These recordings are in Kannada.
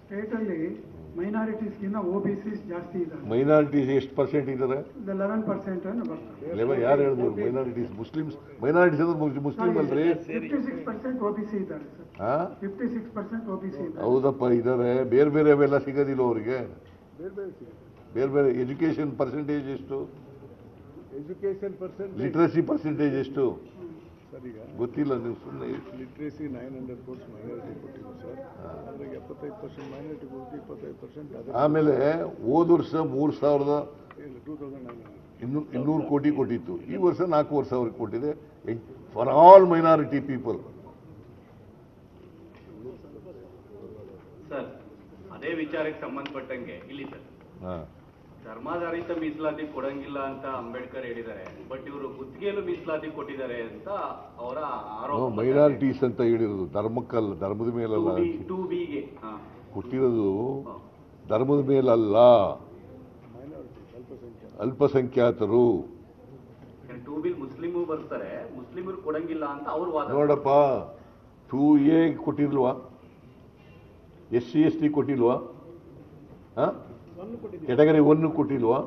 ಸ್ಟೇಟ್ ಅಲ್ಲಿ ಮೈನಾರಿಟೀಸ್ಗಿಂತ OBCs ಜಾಸ್ತಿ ಇದ್ದಾರೆ. ಮೈನಾರಿಟೀಸ್ ಎಷ್ಟು ಪರ್ಸೆಂಟ್ ಇದ್ದಾರೆ? 11% ಅನ್ನು ಬರ್ತಾರೆ. ಯಾರು ಹೇಳಿದ್ರು ಮೈನಾರಿಟೀಸ್? ಮುಸ್ಲಿಮ್ಸ್ ಮೈನಾರಿಟೀಸ್ ಅಂದ್ರೆ ಮುಸ್ಲಿಂ ಅಲ್ರಿ. 56% OBC ಇದ್ದಾರೆ ಸರ್. 56% OBC ಇದ್ದಾರೆ. ಹೌದಪ್ಪ, ಇದ್ದಾರೆ. ಬೇರೆ ಬೇರೆ ಅವೆಲ್ಲ ಸಿಗೋದಿಲ್ಲ ಅವರಿಗೆ. ಬೇರೆ ಬೇರೆ ಎಜುಕೇಶನ್ ಪರ್ಸೆಂಟೇಜ್ ಎಷ್ಟು? ಎಜುಕೇಶನ್ ಪರ್ಸೆಂಟೇಜ್, ಲಿಟ್ರಸಿ ಪರ್ಸೆಂಟೇಜ್ ಎಷ್ಟು ಗೊತ್ತಿಲ್ಲ. ನೀವು ಸುಮ್ಮನೆ ಲಿಟ್ರೇಸಿ 900 ಕೋರ್ಸ್ ಮೈನಾರಿಟಿ ಕೊಟ್ಟಿದ್ದು ಸರ್. ಅದ್ರಾಗ 75% ಮೈನಾರಿಟಿ ಕೊಟ್ಟು 25% ಆಮೇಲೆ ಹೋದ ವರ್ಷ 3,200 ಕೋಟಿ ಕೊಟ್ಟಿತ್ತು. ಈ ವರ್ಷ 4,000 ಕೊಟ್ಟಿದೆ for all minority people. Sir, ಅದೇ ವಿಚಾರಕ್ಕೆ ಸಂಬಂಧಪಟ್ಟಂಗೆ ಇಲ್ಲಿ ಸರ್ ಧರ್ಮಾಧಾರಿತ ಮೀಸಲಾತಿ ಕೊಡಂಗಿಲ್ಲ ಅಂತ ಅಂಬೇಡ್ಕರ್ ಹೇಳಿದ್ದಾರೆ. ಬಟ್ ಇವರು ಗುತ್ತಿಗೆಯಲ್ಲೂ ಮೀಸಲಾತಿ ಕೊಟ್ಟಿದ್ದಾರೆ ಅಂತ ಅವರ ಆರೋಪ. ಮೈನಾರಿಟೀಸ್ ಅಂತ ಹೇಳಿರೋದು ಧರ್ಮಕ್ಕಲ್ಲ, ಧರ್ಮದ ಮೇಲಲ್ಲ. 2B ಕೊಟ್ಟಿರೋದು ಧರ್ಮದ ಮೇಲಲ್ಲ, ಅಲ್ಪಸಂಖ್ಯಾತರು. 2B ಮುಸ್ಲಿಮು ಬರ್ತಾರೆ, ಮುಸ್ಲಿಮರು ಕೊಡಂಗಿಲ್ಲ ಅಂತ ಅವ್ರ ವಾದ. ನೋಡಪ್ಪ, 2A ಕೊಟ್ಟಿಲ್ವಾ? SC ST ಕೊಟ್ಟಿಲ್ವಾ? ಕೆಟಗರಿ 1 ಕೊಟ್ಟಿಲ್ವಾ?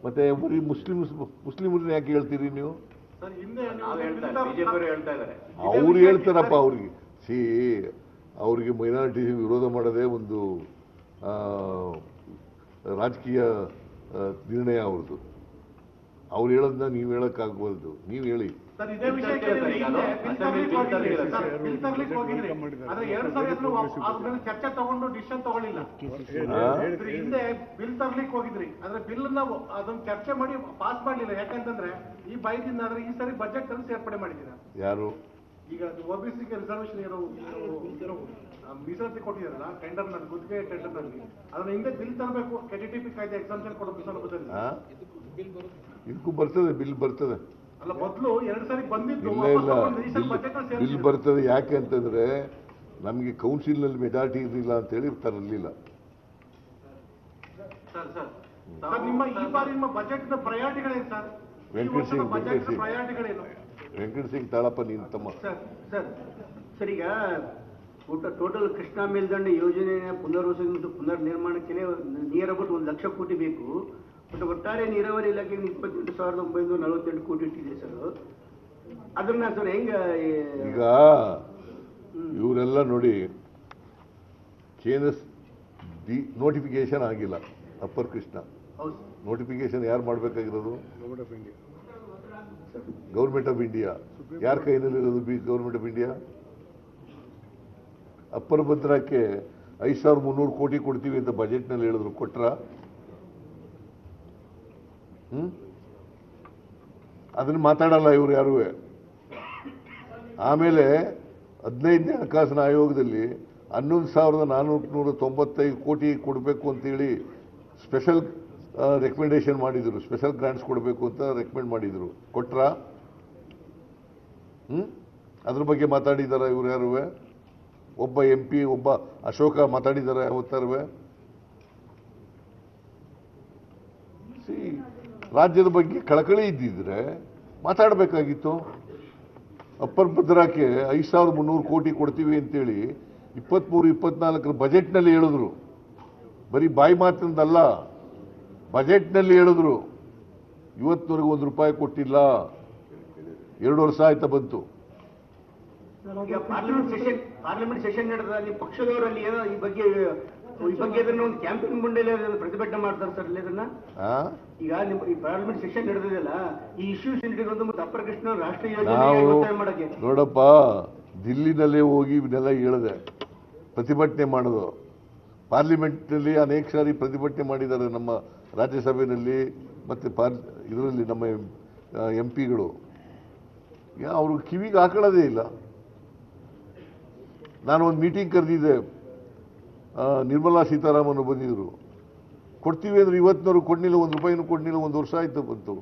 ಮತ್ತೆ ಬರೀ ಮುಸ್ಲಿಮ್ರನ್ನ ಯಾಕೆ ಹೇಳ್ತೀರಿ ನೀವು? ಅವ್ರು ಹೇಳ್ತಾರಪ್ಪ. ಅವ್ರಿಗೆ ಮೈನಾರಿಟಿ ವಿರೋಧ ಮಾಡೋದೇ ಒಂದು ರಾಜಕೀಯ ನಿರ್ಣಯ ಅವ್ರದ್ದು. ಅವ್ರು ಹೇಳೋದನ್ನ ನೀವು ಹೇಳಕ್ಕಾಗಬಾರ್ದು. ನೀವು ಹೇಳಿ. ಚರ್ಚೆ ತಗೊಂಡು ಡಿಸಿಷನ್ ತಗೊಳ್ಳಿಲ್ಲ. ಹಿಂದೆ ಬಿಲ್ ತರ್ಲಿಕ್ಕೆ ಹೋಗಿದ್ರಿ, ಆದ್ರೆ ಬಿಲ್ ಅದನ್ನ ಚರ್ಚೆ ಮಾಡಿ ಪಾಸ್ ಮಾಡ್ಲಿಲ್ಲ. ಯಾಕಂತಂದ್ರೆ ಈ ಭಯದಿಂದ ಆದ್ರೆ ಈ ಸರಿ ಬಜೆಟ್ ಅನ್ನು ಸೇರ್ಪಡೆ ಮಾಡಿದ್ದೀರಾ. ಯಾರು ಈಗ OBCಗೆ ರಿಸರ್ವೇಶನ್ ಇರೋ ಮೀಸಲಾತಿ ಕೊಟ್ಟಿದಾರಲ್ಲ ಟೆಂಡರ್ ನಲ್ಲಿ, ಗುತ್ತಿಗೆ ಟೆಂಡರ್ ನಲ್ಲಿ, ಅದನ್ನ ಹಿಂದೆ ಬಿಲ್ ತರಬೇಕು. KTTP ಕಾಯ್ದೆ ಎಕ್ಸಾಮ್ಷನ್ ಕೊಡೋ ಸಂದರ್ಭದಲ್ಲಿ ಇದಕ್ಕೂ ಬರ್ತದೆ, ಬಿಲ್ ಬರ್ತದೆ. ಅಲ್ಲ, ಮೊದಲು 2 ಸರಿ ಬಂದಿದ್ದು. ಇಲ್ಲ, ಬಿಲ್ ಬರ್ತದೆ. ಯಾಕೆ ಅಂತಂದ್ರೆ ನಮಗೆ ಕೌನ್ಸಿಲ್ನಲ್ಲಿ ಮೆಜಾರಿಟಿ ಇರಲಿಲ್ಲ ಅಂತೇಳಿ ತರಲಿಲ್ಲ. ನಿಮ್ಮ ಈ ಬಾರಿ ನಿಮ್ಮ ಬಜೆಟ್ ನ ಪ್ರಯಾರಿಟಿಗಳೇನು ಸರ್? ವೆಂಕಟ ಸಿಂಗ್ ತಾಳಪ್ಪ ನೀನು ತಮ್ಮ. ಸರ್, ಈಗ ಟೋಟಲ್ ಕೃಷ್ಣಾ ಮೇಲ್ದಂಡೆ ಯೋಜನೆಯ ಪುನರ್ವಸತಿ ಮತ್ತು ಪುನರ್ ನಿರ್ಮಾಣಕ್ಕೆ ನಿಯರ್ ಅಬೌಟ್ 1 ಲಕ್ಷ ಕೋಟಿ ಬೇಕು. ಬಟ್ ಒಟ್ಟಾರೆ ನೀರಾವರಿ ಇಲಾಖೆಗೆ 28,948 ಕೋಟಿ ಇಟ್ಟಿದೆ ಸರ್. ಅದನ್ನ ಸರ್ ಹೆಂಗ ಈಗ ಇವರೆಲ್ಲ ನೋಡಿ, ಕೇಂದ್ರ ನೋಟಿಫಿಕೇಶನ್ ಆಗಿಲ್ಲ. ಅಪ್ಪರ್ ಕೃಷ್ಣ ನೋಟಿಫಿಕೇಶನ್ ಯಾರು ಮಾಡಬೇಕಾಗಿರೋದು? Government of India. ಯಾರ ಕೈನಲ್ಲಿರೋದು ಗೌರ್ಮೆಂಟ್ ಆಫ್ ಇಂಡಿಯಾ? ಅಪ್ಪರ್ ಭದ್ರಾಕ್ಕೆ 5,300 ಕೋಟಿ ಕೊಡ್ತೀವಿ ಅಂತ ಬಜೆಟ್ನಲ್ಲಿ ಹೇಳಿದ್ರು. ಕೊಟ್ರ? ಅದನ್ನು ಮಾತಾಡಲ್ಲ ಇವರು ಯಾರು. ಆಮೇಲೆ 15ನೇ ಹಣಕಾಸಿನ ಆಯೋಗದಲ್ಲಿ 11,495 ಕೋಟಿ ಕೊಡಬೇಕು ಅಂತೇಳಿ ಸ್ಪೆಷಲ್ ರೆಕಮೆಂಡೇಶನ್ ಮಾಡಿದರು. ಸ್ಪೆಷಲ್ ಗ್ರಾಂಟ್ಸ್ ಕೊಡಬೇಕು ಅಂತ ರೆಕಮೆಂಡ್ ಮಾಡಿದರು. ಕೊಟ್ರ? ಅದ್ರ ಬಗ್ಗೆ ಮಾತಾಡಿದಾರ ಇವ್ರು ಯಾರು? ಒಬ್ಬ MP, ಒಬ್ಬ ಅಶೋಕ ಮಾತಾಡಿದಾರ ಯಾವತ್ತಾರುವೆ? ರಾಜ್ಯದ ಬಗ್ಗೆ ಕಳಕಳಿ ಇದ್ದಿದ್ರೆ ಮಾತಾಡಬೇಕಾಗಿತ್ತು. ಅಪ್ಪರ್ ಭದ್ರಾಕ್ಕೆ 5,300 ಕೋಟಿ ಕೊಡ್ತೀವಿ ಅಂತೇಳಿ 23-24 ಬಜೆಟ್ನಲ್ಲಿ ಹೇಳಿದ್ರು. ಬರೀ ಬಾಯಿ ಮಾತಿನದಲ್ಲ, ಬಜೆಟ್ನಲ್ಲಿ ಹೇಳಿದ್ರು. ಇವತ್ತಿನವರೆಗೂ 1 ರೂಪಾಯಿ ಕೊಟ್ಟಿಲ್ಲ. 2 ವರ್ಷ ಆಯ್ತಾ ಬಂತು. ಪಾರ್ಲಿಮೆಂಟ್ ಸೆಷನ್ ನಡೆದಲ್ಲಿ ಪಕ್ಷದವರಲ್ಲಿ ಏನೋ ಈ ಬಗ್ಗೆ ಒಂದು ಕ್ಯಾಂಪೇನ್ ಮುಂಡೆಲ್ಲ ಪ್ರತಿಭಟನೆ ಮಾಡ್ತಾರೆ ಸರ್. ಇದನ್ನ ಈಗ ಈ ಪಾರ್ಲಿಮೆಂಟ್ ಸೆಷನ್ ನಡೆದಿದೆಯಲ್ಲ, ಈ ಇಶ್ಯೂಸ್ ಇಟ್ಕೊಂಡು ಮತ್ತೆ ಅಪ್ಪರ್ ಕೃಷ್ಣ ರಾಷ್ಟ್ರೀಯ ಯೋಜನೆ ಮಾಡಕ್ಕೆ ನೋಡಪ್ಪ, ದಿಲ್ಲಿನಲ್ಲೇ ಹೋಗಿ ಇವನ್ನೆಲ್ಲ ಹೇಳಿದೆ. ಪ್ರತಿಭಟನೆ ಮಾಡೋದು. ಪಾರ್ಲಿಮೆಂಟ್ನಲ್ಲಿ ಅನೇಕ ಸಾರಿ ಪ್ರತಿಭಟನೆ ಮಾಡಿದ್ದಾರೆ. ನಮ್ಮ ರಾಜ್ಯಸಭೆಯಲ್ಲಿ ಮತ್ತು ಇದರಲ್ಲಿ ನಮ್ಮ MP ಗಳು. ಅವರು ಕಿವಿಗೆ ಹಾಕೊಳ್ಳೋದೇ ಇಲ್ಲ. ನಾನು ಒಂದು ಮೀಟಿಂಗ್ ಕರೆದಿದ್ದೆ, ನಿರ್ಮಲಾ ಸೀತಾರಾಮನ್ ಬಂದಿದ್ರು. ಕೊಡ್ತೀವಿ ಅಂದ್ರೆ ಇವತ್ತಿನವ್ರು ಕೊಡ್ಲಿಲ್ಲ, 1 ರೂಪಾಯಿನೂ ಕೊಡ್ಲಿಲ್ಲ. 1 ವರ್ಷ ಆಯ್ತು ಬಂತು.